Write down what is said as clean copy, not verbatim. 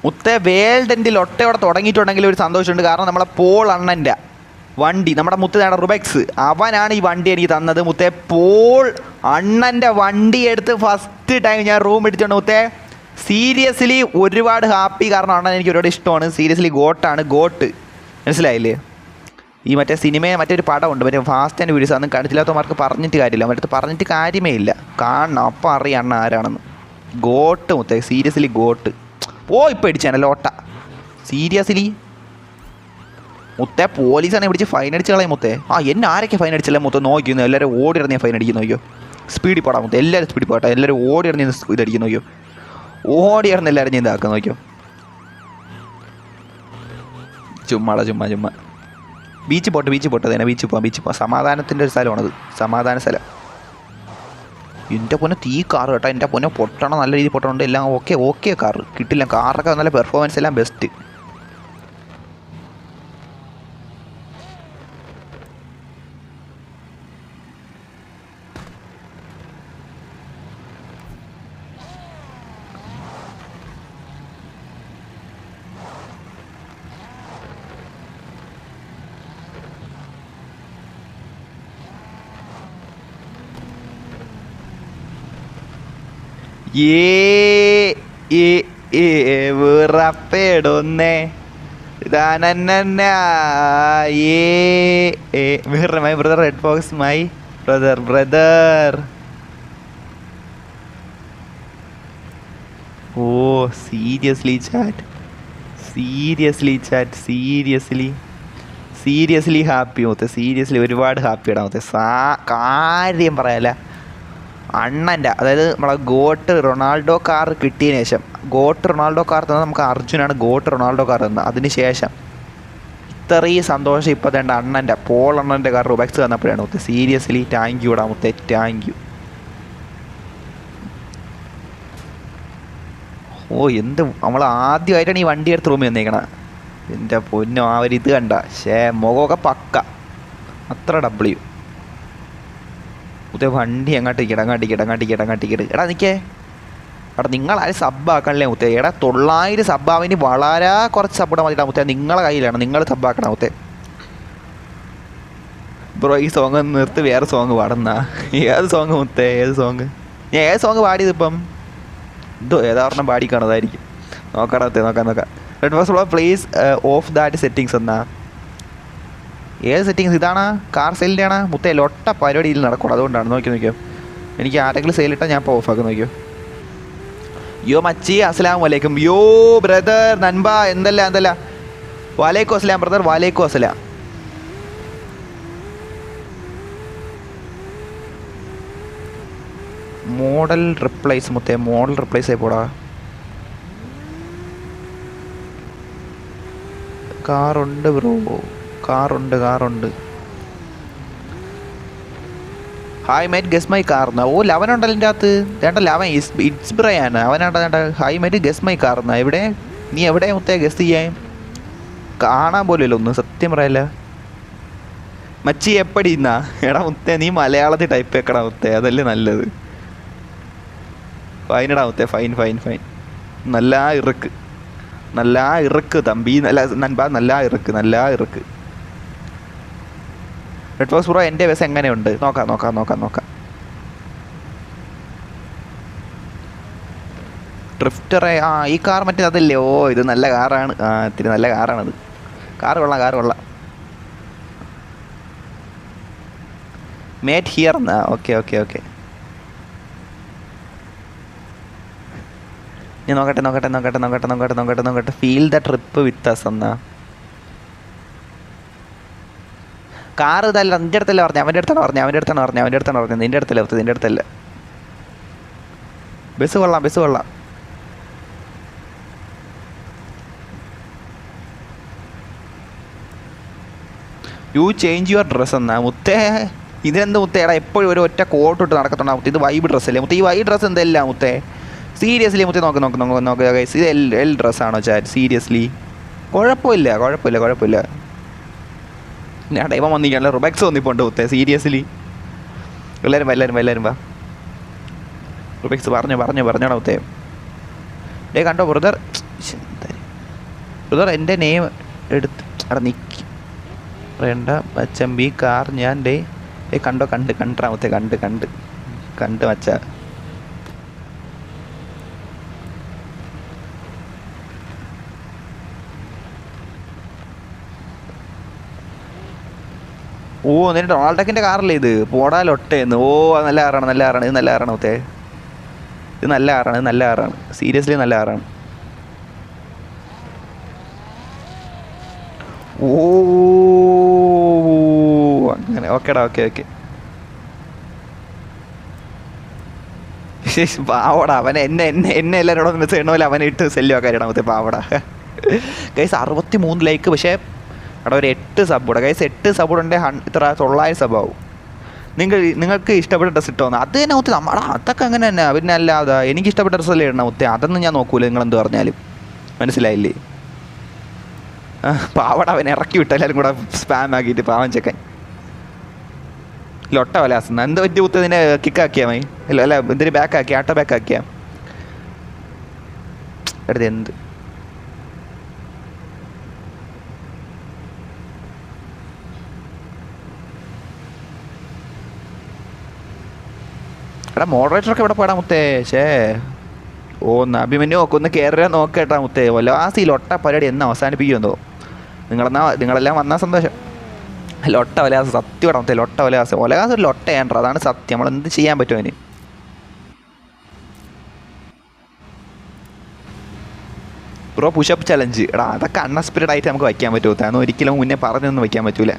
മുത്തേ വേൾഡിൻ്റെ ഒട്ടയോടെ തുടങ്ങിയിട്ടുണ്ടെങ്കിൽ ഒരു സന്തോഷമുണ്ട്. കാരണം നമ്മളെ പോൾ അണ്ണൻ്റെ വണ്ടി, നമ്മുടെ മുത്തയാണ് റുബെക്സ്, അവനാണ് ഈ വണ്ടി എനിക്ക് തന്നത് മുത്തേ. പോൾ അണ്ണൻ്റെ വണ്ടി എടുത്ത് ഫസ്റ്റ് ടൈം ഞാൻ റൂം എടുത്തിട്ടുണ്ട് മുത്തേ. സീരിയസ്ലി ഒരുപാട് ഹാപ്പി. കാരണം അണ്ണൻ എനിക്ക് ഒരുപാട് ഇഷ്ടമാണ്. സീരിയസ്ലി ഗോട്ടാണ്, ഗോട്ട്. മനസ്സിലായില്ലേ? ഈ മറ്റേ സിനിമയെ മറ്റൊരു പടമുണ്ട്, മറ്റേ ഫാസ്റ്റ് ആൻഡ് ഫ്യൂരിയസ്. അതൊന്നും കണ്ടിട്ടില്ലാത്തവന്മാർക്ക് പറഞ്ഞിട്ട് കാര്യമില്ല, മറ്റേ പറഞ്ഞിട്ട് കാര്യമേ ഇല്ല. കാണണം, അപ്പം അറിയാം അണ്ണ ആരാണെന്ന്. ഗോട്ട് മുത്തേ, സീരിയസ്ലി ഗോട്ട്. ഇപ്പോൾ അടിച്ചാണല്ലോ ഓട്ട. സീരിയസ്ലി മുത്തേ പോലീസാണ് പിടിച്ച് ഫൈൻ അടിച്ച് കളയും മുത്തേ. എന്നെ ആരൊക്കെ ഫൈൻ അടിച്ചല്ലേ മുത്തേ നോക്കിക്കുന്നു. എല്ലാവരും ഓടി ഇറങ്ങിയ ഫൈൻ അടിക്കുന്നു. നോക്കിയോ, സ്പീഡിൽ പോടാം മുത്തേ. എല്ലാവരും സ്പീഡിൽ പോട്ടെ. എല്ലാവരും ഓടി ഇറങ്ങി ഇതടിക്കുന്നു. നോക്കിയോ, ഓടി ഇറങ്ങി എല്ലാവരും ഞാൻ ഇതാക്കുക. നോക്കിയോ, ചുമ്മാ ബീച്ച് പോട്ടെ തന്നെ. ബീച്ച് പോവാം. സമാധാനത്തിൻ്റെ ഒരു സ്ഥലമാണത്, സമാധാന സ്ഥലം. എൻ്റെ പൊന്നെ തീ കാറ് കേട്ടോ. എൻ്റെ പൊന്നെ പൊട്ടണം, നല്ല രീതിയിൽ പൊട്ടണുണ്ട്. എല്ലാം ഓക്കെ കാറ് കിട്ടില്ല. കാറൊക്കെ നല്ല പെർഫോമൻസ് എല്ലാം ബെസ്റ്റ്. വിറപ്പെടുന്നേ my brother red box, my brother. Oh seriously chat, seriously happy മുത്തേ. സീരിയസ്ലി ഒരുപാട് ഹാപ്പിയാണ് മുത്തേ. കാര്യം പറയാല. അണ്ണൻ്റെ, അതായത് നമ്മളെ ഗോട്ട് റൊണാൾഡോ കാർ കിട്ടിയതിന് ശേഷം, ഗോട്ട് റൊണാൾഡോ കാർ തന്നത് നമുക്ക് അർജുനാണ്. ഗോട്ട് റൊണാൾഡോ കാർ തന്നത് അതിന് ശേഷം ഇത്രയും സന്തോഷം ഇപ്പോൾ തേണ്ട അണ്ണൻ്റെ, പോൾ അണ്ണൻ്റെ കാർ റുബെക്സ് തന്നപ്പോഴാണ് മുത്തേ. സീരിയസ്ലി താങ്ക് യു ഇടാ മുത്തേ, താങ്ക് യു. എന്ത് നമ്മൾ ആദ്യമായിട്ടാണ് ഈ വണ്ടി എടുത്ത് റൂമിൽ വന്നേക്കണേ. എൻ്റെ പൊന്നോ, ഇത് കണ്ട മുഖമൊക്കെ പക്ക, അത്ര ഡബ്ല്യു മുത്തേ. വണ്ടി അങ്ങോട്ടേക്കിട്ട് എടാ നിൽക്കേ. എടാ നിങ്ങളാരും സബ്ബാക്കണല്ലേ മുത്തേ. എടാ 900 സബ്ബാവിന് വളരെ കുറച്ച് സബ്ബിടാൻ മതിട്ടാ മുത്തേ. നിങ്ങളെ കയ്യിലാണ്, നിങ്ങൾ സബ്ബാക്കണം മുത്തേ. ബ്രോ ഈ സോങ് നിർത്ത്, വേറെ സോങ് പാടുന്ന. ഏത് സോങ് മുത്തേ, ഏത് സോങ്? ഞാൻ ഏത് സോങ് പാടിയത് ഇപ്പം? ഏതാവരണം പാടിക്കാണതായിരിക്കും. നോക്കാം മുത്തേ, നോക്കാം. Red box please of that settings എന്നാ. ഏത് സെറ്റിങ്സ്? ഇതാണ് കാർ സെയിലിൻ്റെ ആണ് മുത്തേ. ലൊട്ട പരിപാടിയിൽ നടക്കണം, അതുകൊണ്ടാണ്. നോക്കിയോ, എനിക്ക് ആരെങ്കിലും സെയിലിട്ടാൽ ഞാൻ ഇപ്പോൾ ഓഫാക്കും. നോക്കിയോ. യോ മച്ചി, അസ്സലാമു അലൈക്കും. യോ ബ്രദർ നൻപ, എന്തല്ല. വാലേക്കും അസ്സലാം ബ്രദർ, വാലേക്കും അസ്സലാം. മോഡൽ റിപ്ലേസ് മുത്തേ, മോഡൽ റിപ്ലേസ് ആയി പോടാ. കാറുണ്ട് ബ്രോ, കാറുണ്ട്. ഹായ് മേറ്റ് ഗസ് മൈ കാർന്ന. ഓ ലവനുണ്ടല്ലോ എൻ്റെ അകത്ത്. വേണ്ട ലവൻ ഇറ്റ്സ് ബ്രയാണ്. അവനാണ്ട. ഹായ് മേറ്റ് ഗസ് മൈ കാർന്ന. എവിടെ നീ? എവിടെ മുത്തേ ഗസ് ചെയ്യാൻ? കാണാൻ പോലുമല്ലോ ഒന്ന്, സത്യം പറയല്ല. മച്ചി എപ്പടി ഇന്നാ? എടാ മുത്തേ നീ മലയാളത്തിൽ ടൈപ്പ് വെക്കടാ മുത്തേ, അതല്ലേ നല്ലത്. ഫൈനടാ മുത്തേ, ഫൈൻ. നല്ല ഇറുക്ക് തമ്പി, നൻപ, നല്ല ഇറുക്ക്. റെഡ് ബോക്സ് ബ്രോ എൻ്റെ ബസ് എങ്ങനെയുണ്ട്? നോക്കാം. ഡ്രിഫ്റ്ററെ, ഈ കാർ മറ്റേ അതല്ലേ? ഓ ഇത് നല്ല കാറാണ്. ഇത്തിരി നല്ല കാറാണത്. കാറ് കൊള്ളാം. മേറ്റ് ഹിയർ എന്നാ. ഓക്കെ. ഞാൻ നോക്കട്ടെ. Feel the trip with us എന്നാ. കാർ ഇതല്ല, നിൻ്റെ അടുത്തല്ല പറഞ്ഞു. അവൻ്റെ അടുത്താണ് പറഞ്ഞത്. നിൻ്റെ അടുത്തല്ല. ബസ് കൊള്ളാം. യു ചേഞ്ച് യുവർ ഡ്രസ്സ് എന്നാ മുത്തേ. ഇതിനെന്ത് മുത്തേടാ എപ്പോഴും ഒരു ഒറ്റ കോട്ട് ഇട്ട് നടക്കത്തുണ്ടാ മുത്തേ. ഇത് വൈബ് ഡ്രസ്സല്ലേ മുത്തേ? ഈ വൈബ് ഡ്രസ്സ് എന്തല്ല മുത്തേ? സീരിയസ്ലി മുത്തേ, നോക്ക് ഗൈസ്. ഇത് എൽ ഡ്രസ്സാണോ ചാറ്റ്? സീരിയസ്ലി കുഴപ്പമില്ല. ഞാൻ ടൈം വന്നിരിക്കാനല്ല, റുബെക്സ് വന്നിപ്പോണ്ട് മുത്തേ. സീരിയസ്ലി എല്ലാവരും വാ. റുബെക്സ് പറഞ്ഞോടാ മുത്തേ. കണ്ടോ ബ്രദർ? ബ്രദർ എൻ്റെ നെയിം എടുത്ത് അവിടെ നിൽക്കി വേണ്ട മച്ചമ്പി കാർ ഞാൻ ഡേ കണ്ടോ കണ്ടാമത്തെ കണ്ട് മച്ച ഓ എന്നിട്ട് ഡൊണാൾഡക്കിൻ്റെ കാറല്ലേ ഇത് പോടാ ലൊട്ടേന്ന് ഓ അത് നല്ല കാറാണ് ഇത് നല്ല കാറാണ് മുത്തേ ഇത് നല്ല കാറാണ് സീരിയസ്ലി നല്ല കാറാണ് ഓ അങ്ങനെ ഓക്കേടാ ഓക്കെ പാവടാ അവനെ എന്നെ എല്ലാവരോടും മിസ് ചെയ്യണ പോലെ അവനെ ഇട്ട് സെല്ല് ആക്കാനാണ് മറ്റേ പാവടാ ഗൈസ് 63 ലൈക്ക് പക്ഷേ അവിടെ ഒരു 8 സബ് കൂടെ ഗൈസ് 8 സബ് കൂടെ ഇത്ര 900 സബാവും നിങ്ങൾക്ക് ഇഷ്ടപ്പെട്ട ഡ്രസ്സ് ഇട്ടോന്ന് അത് തന്നെ ഒത്തി നമ്മളാ അതൊക്കെ അങ്ങനെ തന്നെ പിന്നെ അല്ലാതെ എനിക്ക് ഇഷ്ടപ്പെട്ട ഡ്രസ്സല്ലേ ഇടണം ഒത്തി അതൊന്നും ഞാൻ നോക്കൂല നിങ്ങളെന്ത് പറഞ്ഞാലും മനസ്സിലായില്ലേ പാവട അവൻ ഇറക്കി വിട്ട എല്ലാവരും കൂടെ സ്പാം ആക്കിയിട്ട് പാവൻ ചെക്കൻ ലൊട്ട വലാസുന്ന എന്ത് പറ്റി കുത്ത് ഇതിനെ കിക്കാക്കിയാ മതി അല്ല എന്തിന് ബാക്കാക്കി ആട്ടോ ബാക്കാക്കിയാ എടുത്ത് എന്ത് എടാ മോഡറേറ്ററൊക്കെ ഇവിടെ പോടാ മുത്തേ ശേ ഓ അഭിമന്യു ഒന്ന് കയറാൻ നോക്കേട്ടാ മുത്തേ വല്ലാസി ലൊട്ട പരിപാടി എന്ന് അവസാനിപ്പിക്കുമെന്നോ നിങ്ങളെല്ലാം വന്നാൽ സന്തോഷം ലൊട്ട വലാസം സത്യം ഇവിടെ മുത്തേ ലൊട്ട വലാസം ഒരു ലൊട്ടയാണ്ട്ര അതാണ് സത്യം നമ്മൾ എന്ത് ചെയ്യാൻ പറ്റും അതിന് ബ്രോ പുഷപ്പ് ചലഞ്ച് എടാ അതൊക്കെ അൺഎക്സ്പെക്റ്റഡ് ആയിട്ട് നമുക്ക് വയ്ക്കാൻ പറ്റുമോ താന്ന് ഒരിക്കലും മുന്നേ പറഞ്ഞൊന്നും വയ്ക്കാൻ പറ്റൂല